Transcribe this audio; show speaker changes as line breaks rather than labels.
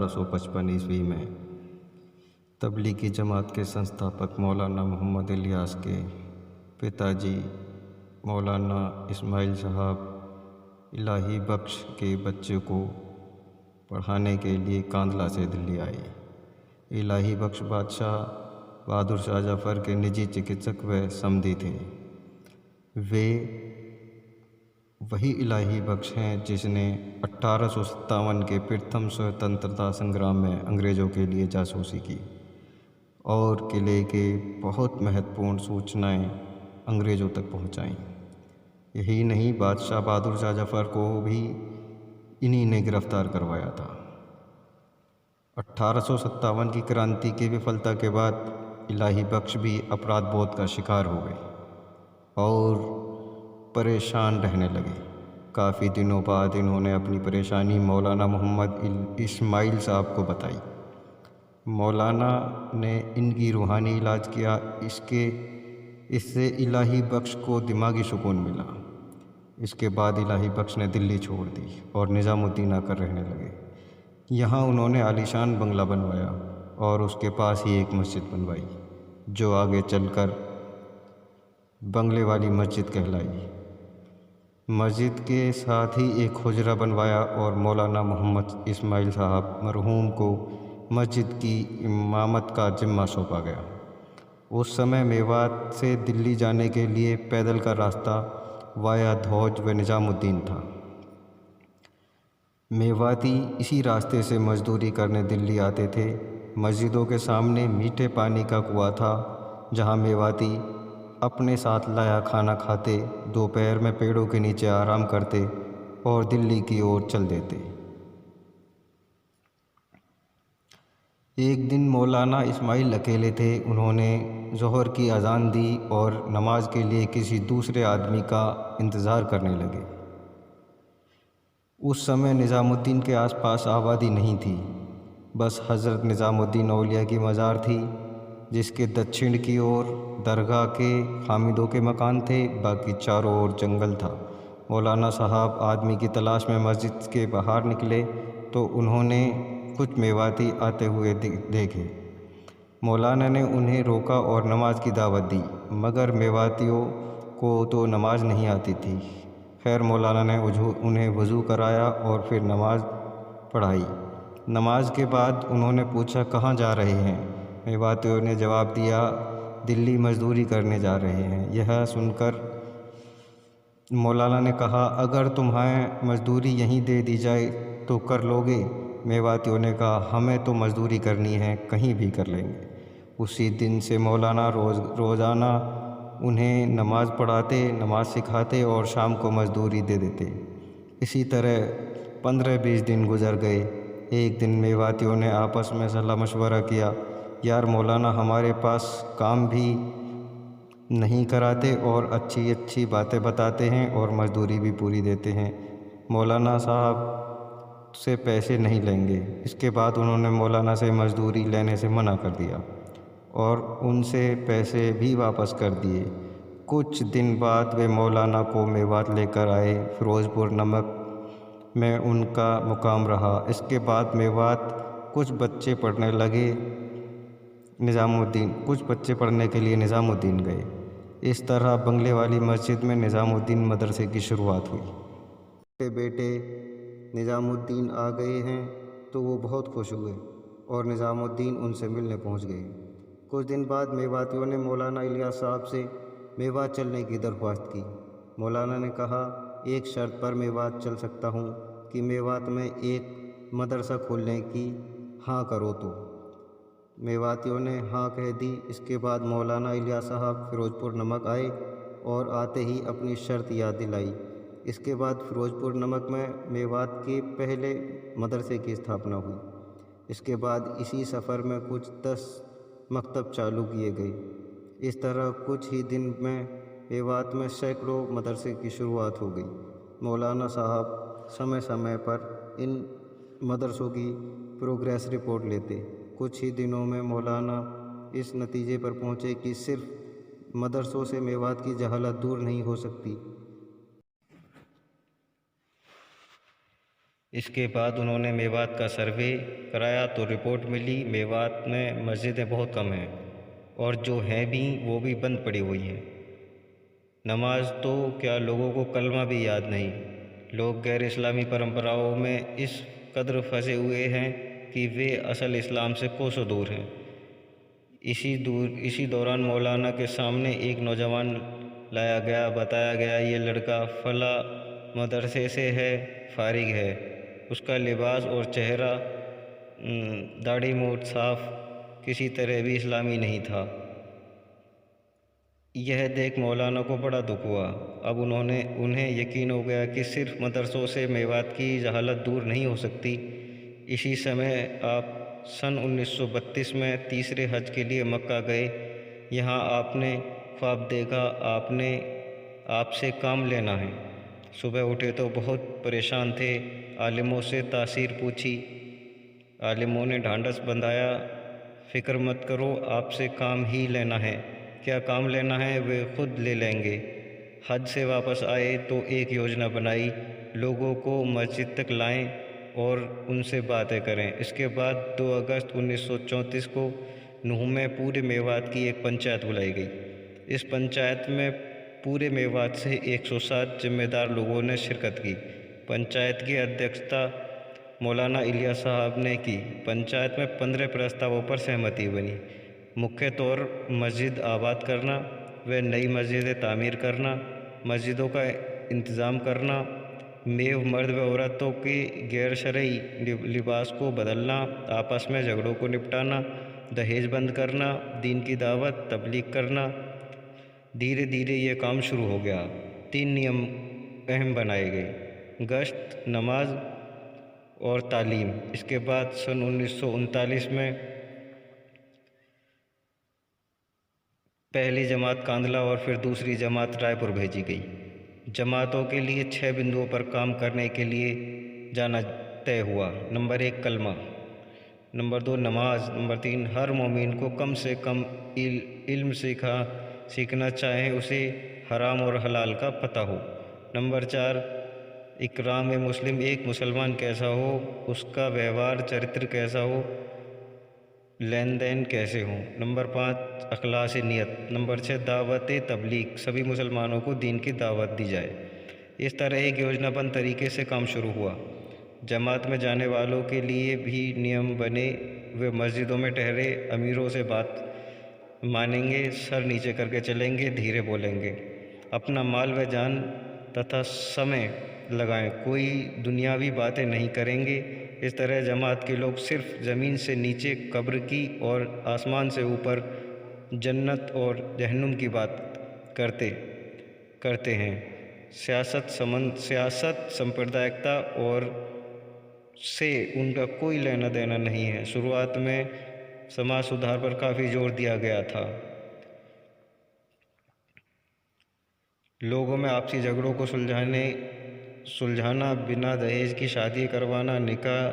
1855 میں تبلیغی جماعت کے سنستھاپک مولانا محمد الیاس کے پتا جی مولانا اسماعیل صاحب الہی بخش کے بچے کو پڑھانے کے لیے کاندھلہ سے دلی آئے۔ الہی بخش بادشاہ بہادر شاہ ظفر کے نجی چکتسک و سمدھی تھے۔ وہ وہی الہی بخش ہیں جس نے 1857 کے پرتھم سوتنترتا سنگرام میں انگریزوں کے لیے جاسوسی کی اور قلعے کے بہت مہتوپورن سوچنائیں انگریزوں تک پہنچائیں۔ یہی نہیں، بادشاہ بہادر شاہ ظفر کو بھی انہی نے گرفتار کروایا تھا۔ 1857 کی کرانتی کی وفلتا کے بعد الہی بخش بھی اپرادھ بودھ کا شکار ہو گئے اور پریشان رہنے لگے۔ کافی دنوں بعد انہوں نے اپنی پریشانی مولانا محمد اسماعیل صاحب کو بتائی۔ مولانا نے ان کی روحانی علاج کیا۔ اس سے الہی بخش کو دماغی سکون ملا۔ اس کے بعد الہی بخش نے دلی چھوڑ دی اور نظام الدین آ کر رہنے لگے۔ یہاں انہوں نے عالیشان بنگلہ بنوایا اور اس کے پاس ہی ایک مسجد بنوائی جو آگے چل کر بنگلے والی مسجد کہلائی۔ مسجد کے ساتھ ہی ایک حجرہ بنوایا اور مولانا محمد اسماعیل صاحب مرحوم کو مسجد کی امامت کا ذمہ سونپا گیا۔ اس سمے میوات سے دلی جانے کے لیے پیدل کا راستہ وایا دھوج و نظام الدین تھا۔ میواتی اسی راستے سے مزدوری کرنے دلی آتے تھے۔ مسجدوں کے سامنے میٹھے پانی کا کنواں تھا جہاں میواتی اپنے ساتھ لایا کھانا کھاتے، دوپہر میں پیڑوں کے نیچے آرام کرتے اور دلی کی اور چل دیتے۔ ایک دن مولانا اسماعیل اکیلے تھے۔ انہوں نے ظہر کی اذان دی اور نماز کے لیے کسی دوسرے آدمی کا انتظار کرنے لگے۔ اس سمے نظام الدین کے آس پاس آبادی نہیں تھی، بس حضرت نظام الدین اولیاء کی مزار تھی جس کے دکشن کی اور درگاہ کے حامدوں کے مکان تھے، باقی چاروں اور جنگل تھا۔ مولانا صاحب آدمی کی تلاش میں مسجد کے باہر نکلے تو انہوں نے کچھ میواتی آتے ہوئے دیکھے۔ مولانا نے انہیں روکا اور نماز کی دعوت دی، مگر میواتیوں کو تو نماز نہیں آتی تھی۔ خیر، مولانا نے انہیں وضو کرایا اور پھر نماز پڑھائی۔ نماز کے بعد انہوں نے پوچھا، کہاں جا رہے ہیں؟ میواتیوں نے جواب دیا، دلی مزدوری کرنے جا رہے ہیں۔ یہ سن کر مولانا نے کہا، اگر تمہیں مزدوری یہیں دے دی جائے تو کر لو گے؟ میواتیوں نے کہا، ہمیں تو مزدوری کرنی ہے، کہیں بھی کر لیں گے۔ اسی دن سے مولانا روزانہ انہیں نماز پڑھاتے، نماز سکھاتے اور شام کو مزدوری دے دیتے۔ اسی طرح 15-20 دن گزر گئے۔ ایک دن میواتیوں نے آپس میں صلاح مشورہ کیا، یار مولانا ہمارے پاس کام بھی نہیں کراتے اور اچھی اچھی باتیں بتاتے ہیں اور مزدوری بھی پوری دیتے ہیں، مولانا صاحب سے پیسے نہیں لیں گے۔ اس کے بعد انہوں نے مولانا سے مزدوری لینے سے منع کر دیا اور ان سے پیسے بھی واپس کر دیے۔ کچھ دن بعد وہ مولانا کو میوات لے کر آئے۔ فیروز پور نمک میں ان کا مقام رہا۔ اس کے بعد میوات کچھ بچے پڑھنے کے لیے نظام الدین گئے۔ اس طرح بنگلے والی مسجد میں نظام الدین مدرسے کی شروعات ہوئی۔ بیٹے نظام الدین آ گئے ہیں تو وہ بہت خوش ہوئے اور نظام الدین ان سے ملنے پہنچ گئے۔ کچھ دن بعد میواتیوں نے مولانا الیاس صاحب سے میوات چلنے کی درخواست کی۔ مولانا نے کہا، ایک شرط پر میوات چل سکتا ہوں کہ میوات میں ایک مدرسہ کھولنے کی ہاں کرو تو۔ میواتیوں نے ہاں کہہ دی۔ اس کے بعد مولانا الیاس صاحب فیروز پور نمک آئے اور آتے ہی اپنی شرط یاد دلائی۔ اس کے بعد فیروز پور نمک میں میوات کے پہلے مدرسے کی استھاپنا ہوئی۔ اس کے بعد اسی سفر میں کچھ 10 مکتب چالو کیے گئے۔ اس طرح کچھ ہی دن میں میوات میں سینکڑوں مدرسے کی شروعات ہو گئی۔ مولانا صاحب سمے پر ان مدرسوں کی پروگریس رپورٹ لیتے۔ کچھ ہی دنوں میں مولانا اس نتیجے پر پہنچے کہ صرف مدرسوں سے میوات کی جہالت دور نہیں ہو سکتی، اس کے بعد انہوں نے میوات کا سروے کرایا تو رپورٹ ملی میوات میں مسجدیں بہت کم ہیں اور جو ہیں بھی وہ بھی بند پڑی ہوئی ہیں۔ نماز تو کیا لوگوں کو کلمہ بھی یاد نہیں۔ لوگ غیر اسلامی پرمپراؤں میں اس قدر پھنسے ہوئے ہیں کہ وہ اصل اسلام سے کوسوں دور ہیں۔ اسی دوران مولانا کے سامنے ایک نوجوان لایا گیا، بتایا گیا یہ لڑکا فلاں مدرسے سے ہے، فارغ ہے۔ اس کا لباس اور چہرہ، داڑھی موچھ صاف، کسی طرح بھی اسلامی نہیں تھا۔ یہ دیکھ مولانا کو بڑا دکھ ہوا۔ اب انہیں یقین ہو گیا کہ صرف مدرسوں سے میوات کی جہالت دور نہیں ہو سکتی۔ اسی سمے آپ سن 1932 میں تیسرے حج کے لیے مکہ گئے۔ یہاں آپ نے خواب دیکھا، آپ سے کام لینا ہے۔ صبح اٹھے تو بہت پریشان تھے، عالموں سے تاثیر پوچھی۔ عالموں نے ڈھانڈس بندھایا، فکر مت کرو، آپ سے کام ہی لینا ہے۔ کیا کام لینا ہے وہ خود لے لیں گے۔ حج سے واپس آئے تو ایک یوجنا بنائی، لوگوں کو مسجد تک لائیں اور ان سے باتیں کریں۔ اس کے بعد 2 اگست 1934 کو نوح میں پورے میوات کی ایک پنچایت بلائی گئی۔ اس پنچایت میں پورے میوات سے 107 ذمہ دار لوگوں نے شرکت کی۔ پنچایت کی ادھیکشتا مولانا الیاس صاحب نے کی۔ پنچایت میں 15 پرستاووں پر سہمتی بنی۔ مکھیہ طور مسجد آباد کرنا و نئی مسجدیں تعمیر کرنا، مسجدوں کا انتظام کرنا، میو مرد و عورتوں کے غیر شرعی لباس کو بدلنا، آپس میں جھگڑوں کو نپٹانا، دہیج بند کرنا، دین کی دعوت تبلیغ کرنا۔ دھیرے دھیرے یہ کام شروع ہو گیا۔ 3 نیم اہم بنائے گئے: گشت، نماز اور تعلیم۔ اس کے بعد سن 1939 میں پہلی جماعت کاندھلہ اور پھر دوسری جماعت رائے پور بھیجی گئی۔ جماعتوں کے لیے 6 بندوؤں پر کام کرنے کے لیے جانا طے ہوا۔ نمبر 1 کلمہ، نمبر 2 نماز، نمبر 3 ہر مومن کو کم سے کم علم سیکھنا چاہے اسے حرام اور حلال کا پتہ ہو۔ نمبر 4 اکرام مسلم، ایک مسلمان کیسا ہو، اس کا ویوہار چرتر کیسا ہو، لین دین کیسے ہوں۔ نمبر 5 اخلاص نیت۔ نمبر 6 دعوت تبلیغ، سبھی مسلمانوں کو دین کی دعوت دی جائے۔ اس طرح ایک یوجنا بند طریقے سے کام شروع ہوا۔ جماعت میں جانے والوں کے لیے بھی نیم بنے، وہ مسجدوں میں ٹھہرے، امیروں سے بات مانیں گے، سر نیچے کر کے چلیں گے، دھیرے بولیں گے، اپنا مال و جان تتھا سمے لگائیں، کوئی دنیاوی باتیں نہیں کریں گے۔ اس طرح جماعت کے لوگ صرف زمین سے نیچے قبر کی اور آسمان سے اوپر جنت اور جہنم کی بات کرتے ہیں۔ سیاست سمپردایکتا اور سے ان کا کوئی لینا دینا نہیں ہے۔ شروعات میں سماج سدھار پر کافی زور دیا گیا تھا۔ لوگوں میں آپسی جھگڑوں کو سلجھانا، بنا دہیج کی شادی کروانا، نکاح